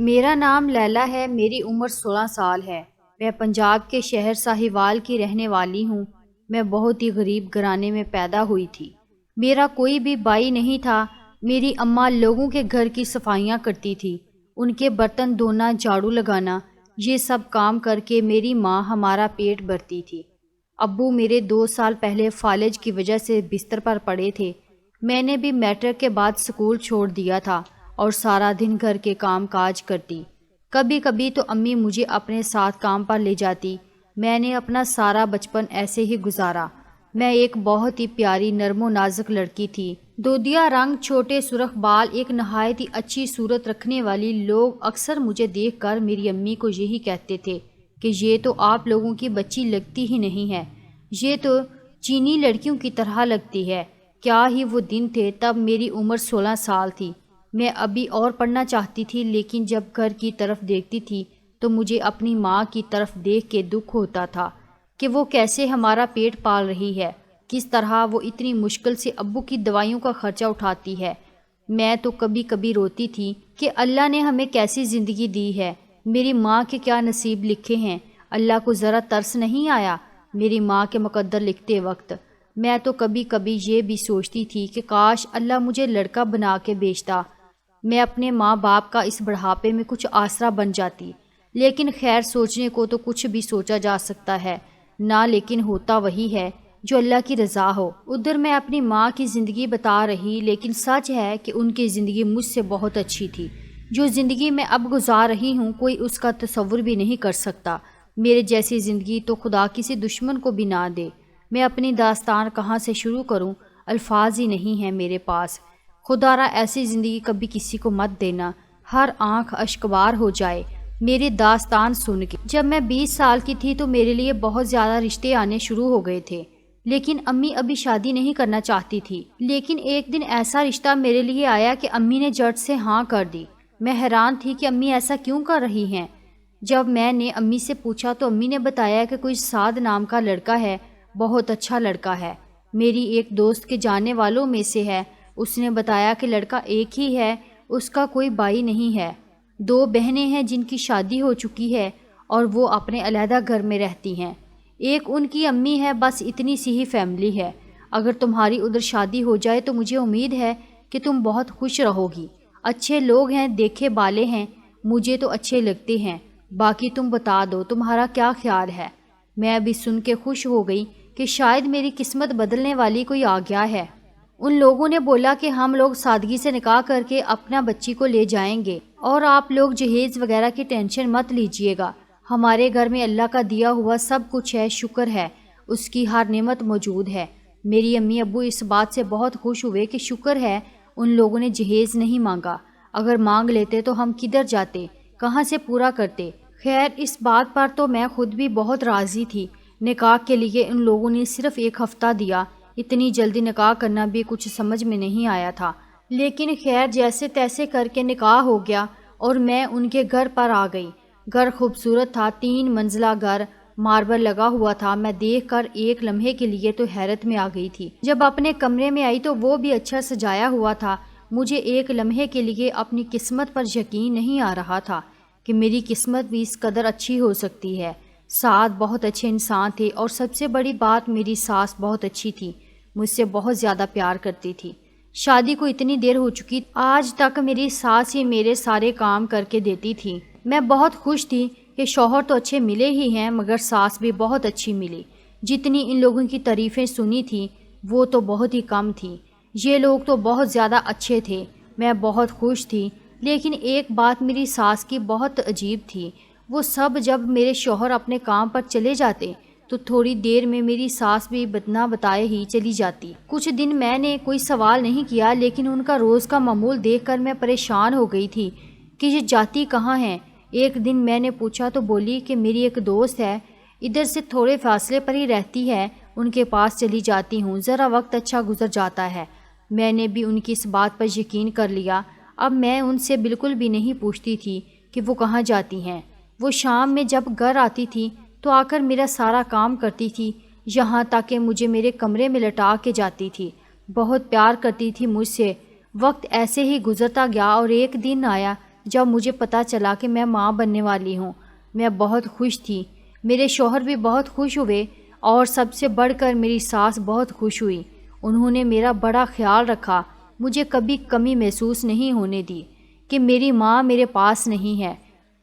میرا نام لیلا ہے، میری عمر 16 سال ہے۔ میں پنجاب کے شہر ساہیوال کی رہنے والی ہوں۔ میں بہت ہی غریب گھرانے میں پیدا ہوئی تھی۔ میرا کوئی بھی بھائی نہیں تھا۔ میری اماں لوگوں کے گھر کی صفائیاں کرتی تھی، ان کے برتن دھونا، جھاڑو لگانا، یہ سب کام کر کے میری ماں ہمارا پیٹ بھرتی تھی۔ ابو میرے 2 سال پہلے فالج کی وجہ سے بستر پر پڑے تھے۔ میں نے بھی میٹرک کے بعد سکول چھوڑ دیا تھا اور سارا دن گھر کے کام کاج کرتی۔ کبھی کبھی تو امی مجھے اپنے ساتھ کام پر لے جاتی۔ میں نے اپنا سارا بچپن ایسے ہی گزارا۔ میں ایک بہت ہی پیاری نرم و نازک لڑکی تھی۔ دودیا رنگ، چھوٹے سرخ بال، ایک نہایت ہی اچھی صورت رکھنے والی۔ لوگ اکثر مجھے دیکھ کر میری امی کو یہی کہتے تھے کہ یہ تو آپ لوگوں کی بچی لگتی ہی نہیں ہے، یہ تو چینی لڑکیوں کی طرح لگتی ہے۔ کیا ہی وہ دن تھے، تب میری عمر 16 سال تھی۔ میں ابھی اور پڑھنا چاہتی تھی، لیکن جب گھر کی طرف دیکھتی تھی تو مجھے اپنی ماں کی طرف دیکھ کے دکھ ہوتا تھا کہ وہ کیسے ہمارا پیٹ پال رہی ہے، کس طرح وہ اتنی مشکل سے ابو کی دوائیوں کا خرچہ اٹھاتی ہے۔ میں تو کبھی کبھی روتی تھی کہ اللہ نے ہمیں کیسی زندگی دی ہے، میری ماں کے کیا نصیب لکھے ہیں۔ اللہ کو ذرا ترس نہیں آیا میری ماں کے مقدر لکھتے وقت؟ میں تو کبھی کبھی یہ بھی سوچتی تھی کہ کاش اللہ مجھے لڑکا بنا کے بھیجتا، میں اپنے ماں باپ کا اس بڑھاپے میں کچھ آسرا بن جاتی۔ لیکن خیر، سوچنے کو تو کچھ بھی سوچا جا سکتا ہے نا، لیکن ہوتا وہی ہے جو اللہ کی رضا ہو۔ ادھر میں اپنی ماں کی زندگی بتا رہی، لیکن سچ ہے کہ ان کی زندگی مجھ سے بہت اچھی تھی۔ جو زندگی میں اب گزار رہی ہوں، کوئی اس کا تصور بھی نہیں کر سکتا۔ میرے جیسی زندگی تو خدا کسی دشمن کو بھی نہ دے۔ میں اپنی داستان کہاں سے شروع کروں، الفاظ ہی نہیں ہیں میرے پاس۔ خدا را ایسی زندگی کبھی کسی کو مت دینا، ہر آنکھ اشکبار ہو جائے میری داستان سن کے۔ جب میں 20 سال کی تھی تو میرے لیے بہت زیادہ رشتے آنے شروع ہو گئے تھے، لیکن امی ابھی شادی نہیں کرنا چاہتی تھی۔ لیکن ایک دن ایسا رشتہ میرے لیے آیا کہ امی نے جھٹ سے ہاں کر دی۔ میں حیران تھی کہ امی ایسا کیوں کر رہی ہیں۔ جب میں نے امی سے پوچھا تو امی نے بتایا کہ کوئی سعد نام کا لڑکا ہے، بہت اچھا لڑکا ہے، میری ایک دوست کے جاننے والوں میں سے ہے۔ اس نے بتایا کہ لڑکا ایک ہی ہے، اس کا کوئی بھائی نہیں ہے، 2 بہنیں ہیں جن کی شادی ہو چکی ہے اور وہ اپنے علیحدہ گھر میں رہتی ہیں، ایک ان کی امی ہے، بس اتنی سی ہی فیملی ہے۔ اگر تمہاری ادھر شادی ہو جائے تو مجھے امید ہے کہ تم بہت خوش رہو گی۔ اچھے لوگ ہیں، دیکھے بالے ہیں، مجھے تو اچھے لگتے ہیں، باقی تم بتا دو تمہارا کیا خیال ہے۔ میں ابھی سن کے خوش ہو گئی کہ شاید میری قسمت بدلنے والی کوئی آ گیا ہے۔ ان لوگوں نے بولا کہ ہم لوگ سادگی سے نکاح کر کے اپنا بچی کو لے جائیں گے اور آپ لوگ جہیز وغیرہ کی ٹینشن مت لیجئے گا، ہمارے گھر میں اللہ کا دیا ہوا سب کچھ ہے، شکر ہے، اس کی ہر نعمت موجود ہے۔ میری امی ابو اس بات سے بہت خوش ہوئے کہ شکر ہے ان لوگوں نے جہیز نہیں مانگا، اگر مانگ لیتے تو ہم کدھر جاتے، کہاں سے پورا کرتے۔ خیر، اس بات پر تو میں خود بھی بہت راضی تھی۔ نکاح کے لیے ان لوگوں نے صرف 1 ہفتہ دیا، اتنی جلدی نکاح کرنا بھی کچھ سمجھ میں نہیں آیا تھا، لیکن خیر جیسے تیسے کر کے نکاح ہو گیا اور میں ان کے گھر پر آ گئی۔ گھر خوبصورت تھا، 3 منزلہ گھر، ماربل لگا ہوا تھا۔ میں دیکھ کر ایک لمحے کے لیے تو حیرت میں آ گئی تھی۔ جب اپنے کمرے میں آئی تو وہ بھی اچھا سجایا ہوا تھا۔ مجھے ایک لمحے کے لیے اپنی قسمت پر یقین نہیں آ رہا تھا کہ میری قسمت بھی اس قدر اچھی ہو سکتی ہے۔ سعد بہت اچھے انسان تھے اور سب سے بڑی بات میری ساس بہت اچھی تھی، مجھ سے بہت زیادہ پیار کرتی تھی۔ شادی کو اتنی دیر ہو چکی، آج تک میری ساس ہی میرے سارے کام کر کے دیتی تھی۔ میں بہت خوش تھی کہ شوہر تو اچھے ملے ہی ہیں، مگر ساس بھی بہت اچھی ملی۔ جتنی ان لوگوں کی تعریفیں سنی تھی وہ تو بہت ہی کم تھی، یہ لوگ تو بہت زیادہ اچھے تھے۔ میں بہت خوش تھی، لیکن ایک بات میری ساس کی بہت عجیب تھی۔ وہ سب جب میرے شوہر اپنے کام پر چلے جاتے تو تھوڑی دیر میں میری ساس بھی بتنا بتائے ہی چلی جاتی۔ کچھ دن میں نے کوئی سوال نہیں کیا، لیکن ان کا روز کا معمول دیکھ کر میں پریشان ہو گئی تھی کہ یہ جاتی کہاں ہیں۔ ایک دن میں نے پوچھا تو بولی کہ میری ایک دوست ہے، ادھر سے تھوڑے فاصلے پر ہی رہتی ہے، ان کے پاس چلی جاتی ہوں، ذرا وقت اچھا گزر جاتا ہے۔ میں نے بھی ان کی اس بات پر یقین کر لیا۔ اب میں ان سے بالکل بھی نہیں پوچھتی تھی کہ وہ کہاں جاتی ہیں۔ وہ شام میں جب گھر آتی تھی تو آ کر میرا سارا کام کرتی تھی، یہاں تک کہ مجھے میرے کمرے میں لٹا کے جاتی تھی، بہت پیار کرتی تھی مجھ سے۔ وقت ایسے ہی گزرتا گیا اور ایک دن آیا جب مجھے پتہ چلا کہ میں ماں بننے والی ہوں۔ میں بہت خوش تھی، میرے شوہر بھی بہت خوش ہوئے اور سب سے بڑھ کر میری ساس بہت خوش ہوئی۔ انہوں نے میرا بڑا خیال رکھا، مجھے کبھی کمی محسوس نہیں ہونے دی کہ میری ماں میرے پاس نہیں ہے۔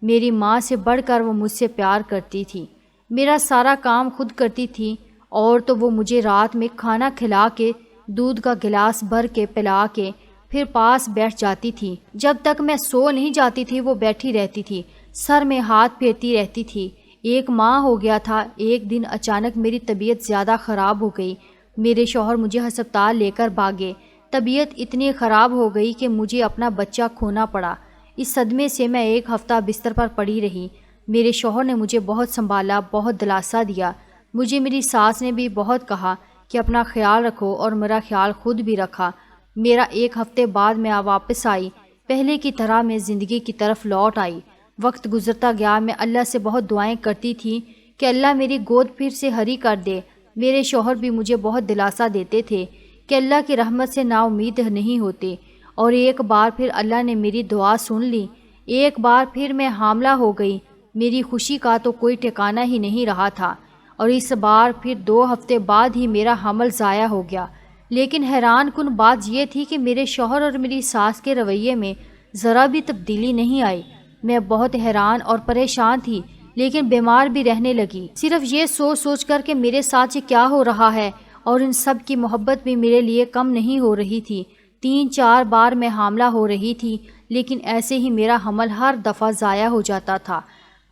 میری ماں سے بڑھ کر وہ مجھ سے پیار کرتی تھی، میرا سارا کام خود کرتی تھی، اور تو وہ مجھے رات میں کھانا کھلا کے، دودھ کا گلاس بھر کے پلا کے پھر پاس بیٹھ جاتی تھی۔ جب تک میں سو نہیں جاتی تھی وہ بیٹھی رہتی تھی، سر میں ہاتھ پھیرتی رہتی تھی۔ ایک ماہ ہو گیا تھا، ایک دن اچانک میری طبیعت زیادہ خراب ہو گئی۔ میرے شوہر مجھے ہسپتال لے کر بھاگے۔ طبیعت اتنی خراب ہو گئی کہ مجھے اپنا بچہ کھونا پڑا۔ اس صدمے سے میں 1 ہفتہ بستر پر پڑی رہی۔ میرے شوہر نے مجھے بہت سنبھالا، بہت دلاسا دیا۔ مجھے میری ساس نے بھی بہت کہا کہ اپنا خیال رکھو، اور میرا خیال خود بھی رکھا۔ میرا 1 ہفتے بعد میں واپس آئی، پہلے کی طرح میں زندگی کی طرف لوٹ آئی۔ وقت گزرتا گیا، میں اللہ سے بہت دعائیں کرتی تھی کہ اللہ میری گود پھر سے ہری کر دے۔ میرے شوہر بھی مجھے بہت دلاسا دیتے تھے کہ اللہ کی رحمت سے نا امید نہیں ہوتے، اور ایک بار پھر اللہ نے میری دعا سن لی۔ ایک بار پھر میں حاملہ ہو گئی۔ میری خوشی کا تو کوئی ٹھکانہ ہی نہیں رہا تھا، اور اس بار پھر 2 ہفتے بعد ہی میرا حمل ضائع ہو گیا۔ لیکن حیران کن بات یہ تھی کہ میرے شوہر اور میری ساس کے رویے میں ذرا بھی تبدیلی نہیں آئی۔ میں بہت حیران اور پریشان تھی، لیکن بیمار بھی رہنے لگی، صرف یہ سوچ سوچ کر کہ میرے ساتھ یہ کیا ہو رہا ہے، اور ان سب کی محبت بھی میرے لیے کم نہیں ہو رہی تھی۔ 3-4 بار میں حاملہ ہو رہی تھی، لیکن ایسے ہی میرا حمل ہر دفعہ ضائع ہو جاتا تھا۔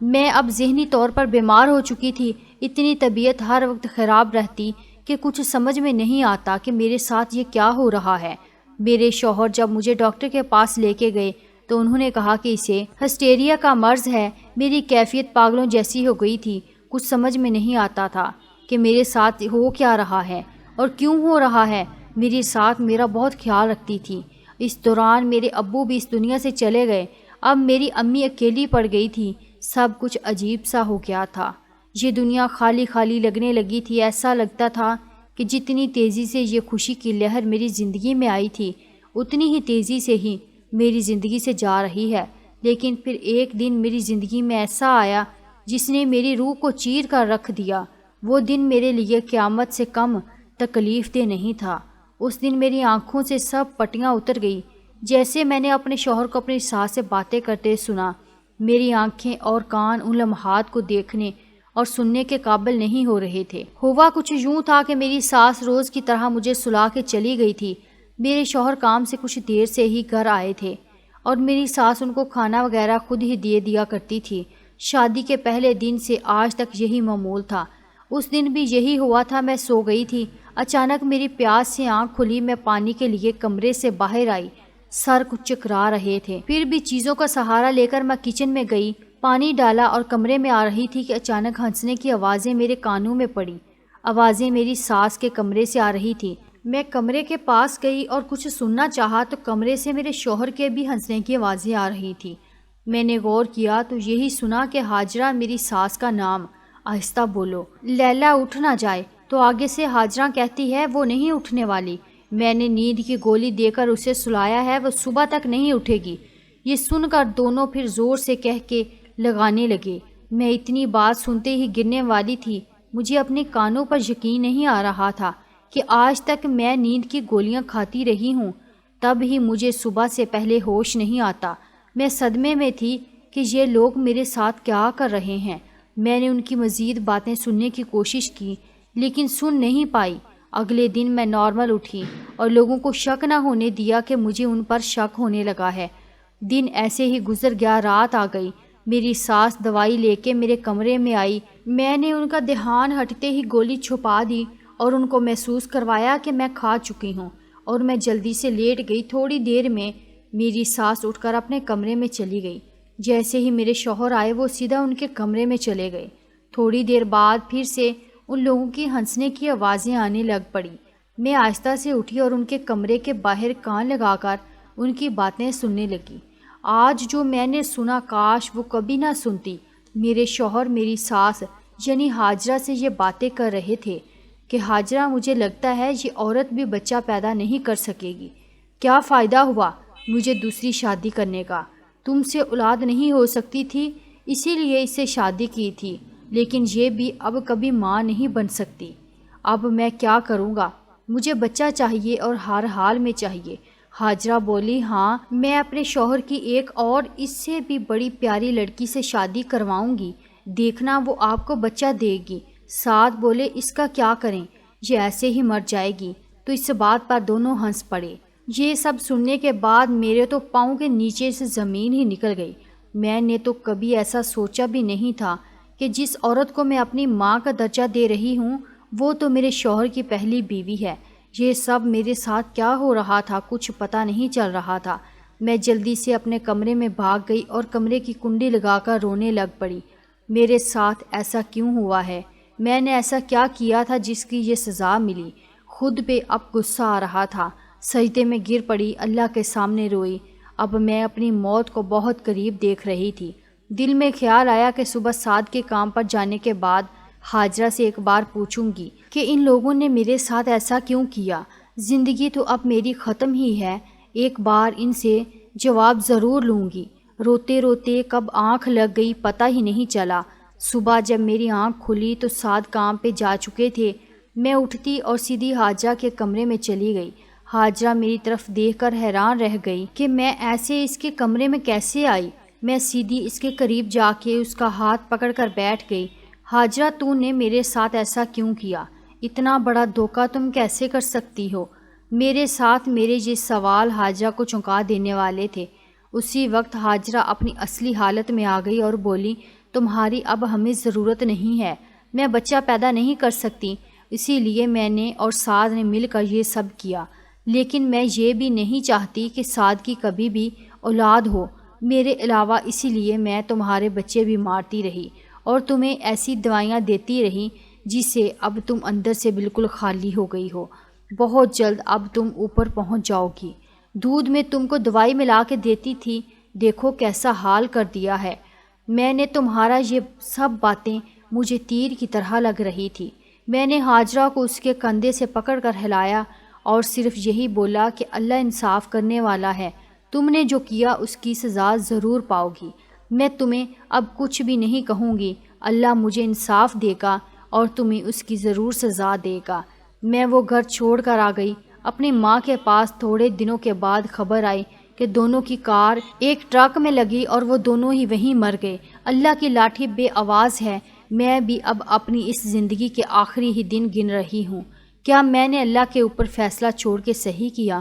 میں اب ذہنی طور پر بیمار ہو چکی تھی، اتنی طبیعت ہر وقت خراب رہتی کہ کچھ سمجھ میں نہیں آتا کہ میرے ساتھ یہ کیا ہو رہا ہے۔ میرے شوہر جب مجھے ڈاکٹر کے پاس لے کے گئے تو انہوں نے کہا کہ اسے ہسٹیریا کا مرض ہے۔ میری کیفیت پاگلوں جیسی ہو گئی تھی، کچھ سمجھ میں نہیں آتا تھا کہ میرے ساتھ ہو کیا رہا ہے اور کیوں ہو رہا ہے۔ میری ساتھ میرا بہت خیال رکھتی تھی۔ اس دوران میرے ابو بھی اس دنیا سے چلے گئے، اب میری امی اکیلی پڑ گئی تھی۔ سب کچھ عجیب سا ہو گیا تھا، یہ دنیا خالی خالی لگنے لگی تھی۔ ایسا لگتا تھا کہ جتنی تیزی سے یہ خوشی کی لہر میری زندگی میں آئی تھی، اتنی ہی تیزی سے ہی میری زندگی سے جا رہی ہے۔ لیکن پھر ایک دن میری زندگی میں ایسا آیا جس نے میری روح کو چیر کر رکھ دیا۔ وہ دن میرے لیے قیامت سے کم تکلیف دہ نہیں تھا۔ اس دن میری آنکھوں سے سب پٹیاں اتر گئی، جیسے میں نے اپنے شوہر کو اپنی ساس سے باتیں کرتے سنا۔ میری آنکھیں اور کان ان لمحات کو دیکھنے اور سننے کے قابل نہیں ہو رہے تھے۔ ہوا کچھ یوں تھا کہ میری ساس روز کی طرح مجھے سلا کے چلی گئی تھی۔ میرے شوہر کام سے کچھ دیر سے ہی گھر آئے تھے، اور میری ساس ان کو کھانا وغیرہ خود ہی دیا کرتی تھی۔ شادی کے پہلے دن سے آج تک یہی معمول تھا۔ اس دن بھی یہی ہوا تھا۔ میں سو گئی تھی، اچانک میری پیاس سے آنکھ کھلی۔ میں پانی کے لیے کمرے سے باہر آئی، سر کچھ چکرا رہے تھے۔ پھر بھی چیزوں کا سہارا لے کر میں کچن میں گئی، پانی ڈالا اور کمرے میں آ رہی تھی کہ اچانک ہنسنے کی آوازیں میرے کانوں میں پڑی۔ آوازیں میری ساس کے کمرے سے آ رہی تھی۔ میں کمرے کے پاس گئی اور کچھ سننا چاہا تو کمرے سے میرے شوہر کے بھی ہنسنے کی آوازیں آ رہی تھی۔ میں نے غور کیا تو یہی سنا کہ ہاجرہ میری ساس کا نام۔ آہستہ بولو، لیلا اٹھ نہ جائے، تو آگے سے ہاجرہ کہتی ہے وہ نہیں اٹھنے والی۔ میں نے نیند کی گولی دے کر اسے سلایا ہے، وہ صبح تک نہیں اٹھے گی۔ یہ سن کر دونوں پھر زور سے کہہ کے لگانے لگے۔ میں اتنی بات سنتے ہی گرنے والی تھی۔ مجھے اپنے کانوں پر یقین نہیں آ رہا تھا کہ آج تک میں نیند کی گولیاں کھاتی رہی ہوں، تب ہی مجھے صبح سے پہلے ہوش نہیں آتا۔ میں صدمے میں تھی کہ یہ لوگ میرے ساتھ کیا کر رہے ہیں۔ میں نے ان کی مزید باتیں سننے کی کوشش کی، لیکن سن نہیں پائی۔ اگلے دن میں نارمل اٹھی اور لوگوں کو شک نہ ہونے دیا کہ مجھے ان پر شک ہونے لگا ہے۔ دن ایسے ہی گزر گیا، رات آ گئی۔ میری ساس دوائی لے کے میرے کمرے میں آئی۔ میں نے ان کا دھیان ہٹتے ہی گولی چھپا دی اور ان کو محسوس کروایا کہ میں کھا چکی ہوں، اور میں جلدی سے لیٹ گئی۔ تھوڑی دیر میں میری ساس اٹھ کر اپنے کمرے میں چلی گئی۔ جیسے ہی میرے شوہر آئے وہ سیدھا ان کے کمرے میں چلے گئے۔ تھوڑی دیر بعد پھر سے ان لوگوں کی ہنسنے کی آوازیں آنے لگ پڑی۔ میں آہستہ سے اٹھی اور ان کے کمرے کے باہر کان لگا کر ان کی باتیں سننے لگی۔ آج جو میں نے سنا کاش وہ کبھی نہ سنتی۔ میرے شوہر میری ساس یعنی ہاجرہ سے یہ باتیں کر رہے تھے کہ ہاجرہ مجھے لگتا ہے یہ عورت بھی بچہ پیدا نہیں کر سکے گی، کیا فائدہ ہوا مجھے دوسری شادی کرنے کا، تم سے اولاد نہیں ہو سکتی تھی اسی لیے اس سے شادی کی تھی، لیکن یہ بھی اب کبھی ماں نہیں بن سکتی۔ اب میں کیا کروں گا؟ مجھے بچہ چاہیے اور ہر حال میں چاہیے۔ ہاجرہ بولی، ہاں میں اپنے شوہر کی ایک اور اس سے بھی بڑی پیاری لڑکی سے شادی کرواؤں گی، دیکھنا وہ آپ کو بچہ دے گی۔ سعد بولے، اس کا کیا کریں؟ یہ ایسے ہی مر جائے گی۔ تو اس بات پر دونوں ہنس پڑے۔ یہ سب سننے کے بعد میرے تو پاؤں کے نیچے سے زمین ہی نکل گئی۔ میں نے تو کبھی ایسا سوچا بھی نہیں تھا کہ جس عورت کو میں اپنی ماں کا درجہ دے رہی ہوں وہ تو میرے شوہر کی پہلی بیوی ہے۔ یہ سب میرے ساتھ کیا ہو رہا تھا کچھ پتہ نہیں چل رہا تھا۔ میں جلدی سے اپنے کمرے میں بھاگ گئی اور کمرے کی کنڈی لگا کر رونے لگ پڑی۔ میرے ساتھ ایسا کیوں ہوا ہے؟ میں نے ایسا کیا کیا تھا جس کی یہ سزا ملی؟ خود پہ اب غصہ آ رہا تھا۔ سجدے میں گر پڑی، اللہ کے سامنے روئی۔ اب میں اپنی موت کو بہت قریب دیکھ رہی تھی۔ دل میں خیال آیا کہ صبح سعد کے کام پر جانے کے بعد ہاجرہ سے ایک بار پوچھوں گی کہ ان لوگوں نے میرے ساتھ ایسا کیوں کیا۔ زندگی تو اب میری ختم ہی ہے، ایک بار ان سے جواب ضرور لوں گی۔ روتے روتے کب آنکھ لگ گئی پتہ ہی نہیں چلا۔ صبح جب میری آنکھ کھلی تو سعد کام پہ جا چکے تھے۔ میں اٹھتی اور سیدھی ہاجرہ کے کمرے میں چلی گئی۔ ہاجرہ میری طرف دیکھ کر حیران رہ گئی کہ میں ایسے اس کے کمرے میں کیسے آئی۔ میں سیدھی اس کے قریب جا کے اس کا ہاتھ پکڑ کر بیٹھ گئی۔ ہاجرہ، تو نے میرے ساتھ ایسا کیوں کیا؟ اتنا بڑا دھوکہ تم کیسے کر سکتی ہو؟ میرے ساتھ میرے یہ سوال ہاجرہ کو چونکا دینے والے تھے۔ اسی وقت ہاجرہ اپنی اصلی حالت میں آ گئی اور بولی، تمہاری اب ہمیں ضرورت نہیں ہے، میں بچہ پیدا نہیں کر سکتی، اسی لیے میں نے اور سعد نے مل کر یہ سب کیا۔ لیکن میں یہ بھی نہیں چاہتی کہ سعد کی کبھی بھی اولاد ہو میرے علاوہ، اسی لیے میں تمہارے بچے بھی مارتی رہی اور تمہیں ایسی دوائیاں دیتی رہی جس سے اب تم اندر سے بالکل خالی ہو گئی ہو۔ بہت جلد اب تم اوپر پہنچ جاؤ گی۔ دودھ میں تم کو دوائی ملا کے دیتی تھی، دیکھو کیسا حال کر دیا ہے۔ میں نے تمہارا یہ سب باتیں مجھے تیر کی طرح لگ رہی تھی۔ میں نے ہاجرہ کو اس کے کندھے سے پکڑ کر ہلایا اور صرف یہی بولا کہ اللہ انصاف کرنے والا ہے، تم نے جو کیا اس کی سزا ضرور پاؤ گی۔ میں تمہیں اب کچھ بھی نہیں کہوں گی، اللہ مجھے انصاف دے گا اور تمہیں اس کی ضرور سزا دے گا۔ میں وہ گھر چھوڑ کر آ گئی اپنی ماں کے پاس۔ تھوڑے دنوں کے بعد خبر آئی کہ دونوں کی کار ایک ٹرک میں لگی اور وہ دونوں ہی وہیں مر گئے۔ اللہ کی لاٹھی بے آواز ہے۔ میں بھی اب اپنی اس زندگی کے آخری ہی دن گن رہی ہوں۔ کیا میں نے اللہ کے اوپر فیصلہ چھوڑ کے صحیح کیا؟